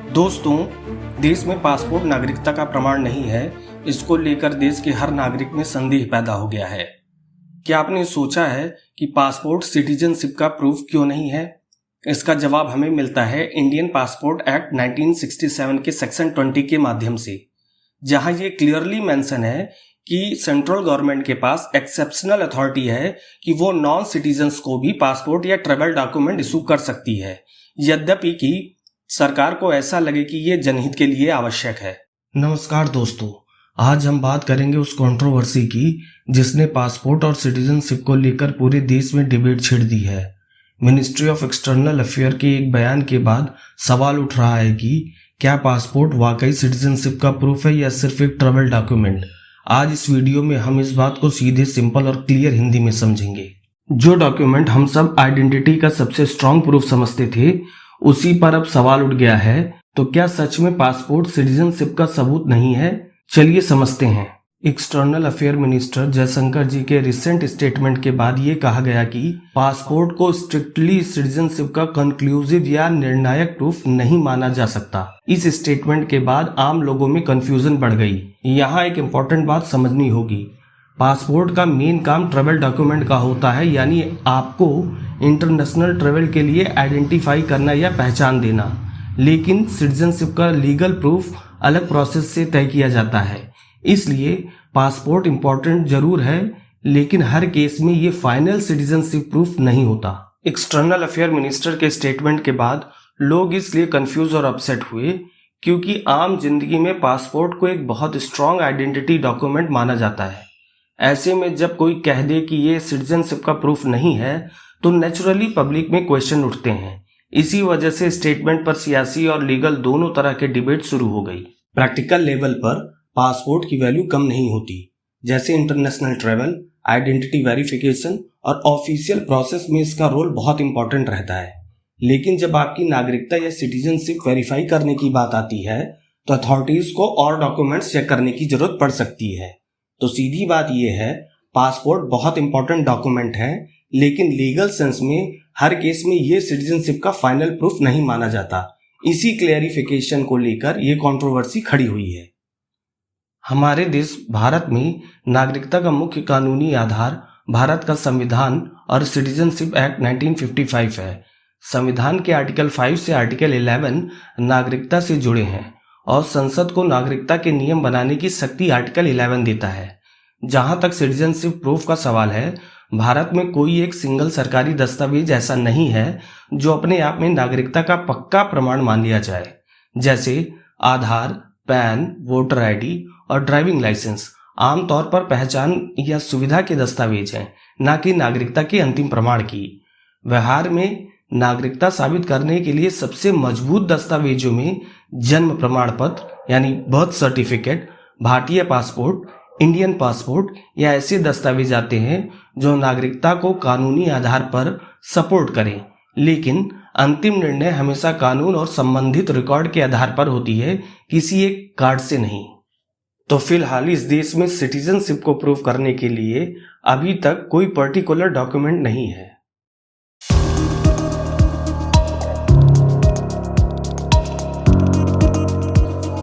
दोस्तों, देश में पासपोर्ट नागरिकता का प्रमाण नहीं है। इसको लेकर देश के हर नागरिक में संदेह पैदा हो गया है। क्या आपने सोचा है कि पासपोर्ट सिटीजनशिप का प्रूफ क्यों नहीं है? इसका जवाब हमें मिलता है इंडियन पासपोर्ट एक्ट 1967 के सेक्शन 20 के माध्यम से, जहां ये क्लियरली मेंशन है कि सेंट्रल गवर्नमेंट के पास एक्सेप्शनल अथॉरिटी है कि वो नॉन सिटीजन्स को भी पासपोर्ट या ट्रैवल डॉक्यूमेंट इशू कर सकती है, यद्यपि कि सरकार को ऐसा लगे कि ये जनहित के लिए आवश्यक है। नमस्कार दोस्तों, आज हम बात करेंगे उस कंट्रोवर्सी की जिसने पासपोर्ट और सिटीजनशिप को लेकर पूरे देश में डिबेट छिड़ दी है। मिनिस्ट्री ऑफ एक्सटर्नल अफेयर के एक बयान के बाद सवाल उठ रहा है कि क्या पासपोर्ट वाकई सिटीजनशिप का प्रूफ है या सिर्फ एक ट्रैवल डॉक्यूमेंट। आज इस वीडियो में हम इस बात को सीधे, सिंपल और क्लियर हिंदी में समझेंगे। जो डॉक्यूमेंट हम सब आइडेंटिटी का सबसे स्ट्रॉन्ग प्रूफ समझते थे, उसी पर अब सवाल उठ गया है। तो क्या सच में पासपोर्ट सिटीजनशिप का सबूत नहीं है? चलिए समझते हैं। एक्सटर्नल अफेयर मिनिस्टर जयशंकर जी के रिसेंट स्टेटमेंट के बाद ये कहा गया कि पासपोर्ट को स्ट्रिक्टली सिटीजनशिप का कंक्लूसिव या निर्णायक प्रूफ नहीं माना जा सकता। इस स्टेटमेंट के बाद आम लोगों में कंफ्यूजन बढ़ गई। यहाँ एक इम्पोर्टेंट बात समझनी होगी। पासपोर्ट का मेन काम ट्रैवल डॉक्यूमेंट का होता है, यानी आपको इंटरनेशनल ट्रैवल के लिए आइडेंटिफाई करना या पहचान देना। लेकिन सिटीजनशिप का लीगल प्रूफ अलग प्रोसेस से तय किया जाता है। इसलिए पासपोर्ट इंपॉर्टेंट जरूर है, लेकिन हर केस में ये फाइनल सिटीजनशिप प्रूफ नहीं होता। एक्सटर्नल अफेयर मिनिस्टर के स्टेटमेंट के बाद लोग इसलिए कंफ्यूज और अपसेट हुए क्योंकि आम जिंदगी में पासपोर्ट को एक बहुत स्ट्रॉन्ग आइडेंटिटी डॉक्यूमेंट माना जाता है। ऐसे में जब कोई कह दे कि ये सिटीजनशिप का प्रूफ नहीं है, तो नेचुरली पब्लिक में क्वेश्चन उठते हैं। इसी वजह से स्टेटमेंट पर सियासी और लीगल दोनों तरह के डिबेट शुरू हो गई। प्रैक्टिकल लेवल पर पासपोर्ट की वैल्यू कम नहीं होती। जैसे इंटरनेशनल ट्रैवल, आइडेंटिटी वेरिफिकेशन और ऑफिशियल प्रोसेस में इसका रोल बहुत इंपॉर्टेंट रहता है। लेकिन जब आपकी नागरिकता या सिटीजनशिप वेरीफाई करने की बात आती है, तो अथॉरिटीज को और डॉक्यूमेंट्स चेक करने की जरूरत पड़ सकती है। तो सीधी बात यह है, पासपोर्ट बहुत इंपॉर्टेंट डॉक्यूमेंट है, लेकिन लीगल सेंस में हर केस में ये सिटीजनशिप का फाइनल प्रूफ नहीं माना जाता। इसी क्लेरिफिकेशन को लेकर ये कंट्रोवर्सी खड़ी हुई है। हमारे देश भारत में नागरिकता का मुख्य कानूनी आधार भारत का संविधान और सिटीजनशिप एक्ट 1955 है। संविधान के आर्टिकल 5 से आर्टिकल 11 नागरिकता से जुड़े हैं और संसद को नागरिकता के नियम बनाने की शक्ति आर्टिकल 11 देता है। जहां तक सिटीजनशिप प्रूफ का सवाल है, भारत में कोई एक सिंगल सरकारी दस्तावेज ऐसा नहीं है जो अपने आप में नागरिकता का पक्का प्रमाण मान लिया जाए। जैसे आधार, पैन, वोटर आईडी और ड्राइविंग लाइसेंस आमतौर पर पहचान या सुविधा के दस्तावेज हैं, न कि नागरिकता के अंतिम प्रमाण की। व्यवहार में नागरिकता साबित करने के लिए सबसे मजबूत दस्तावेजों में जन्म प्रमाण पत्र यानी बर्थ सर्टिफिकेट, भारतीय पासपोर्ट, इंडियन पासपोर्ट या ऐसे दस्तावेज आते हैं जो नागरिकता को कानूनी आधार पर सपोर्ट करें। लेकिन अंतिम निर्णय हमेशा कानून और संबंधित रिकॉर्ड के आधार पर होती है, किसी एक कार्ड से नहीं। तो फिलहाल इस देश में सिटीजनशिप को प्रूव करने के लिए अभी तक कोई पर्टिकुलर डॉक्यूमेंट नहीं है।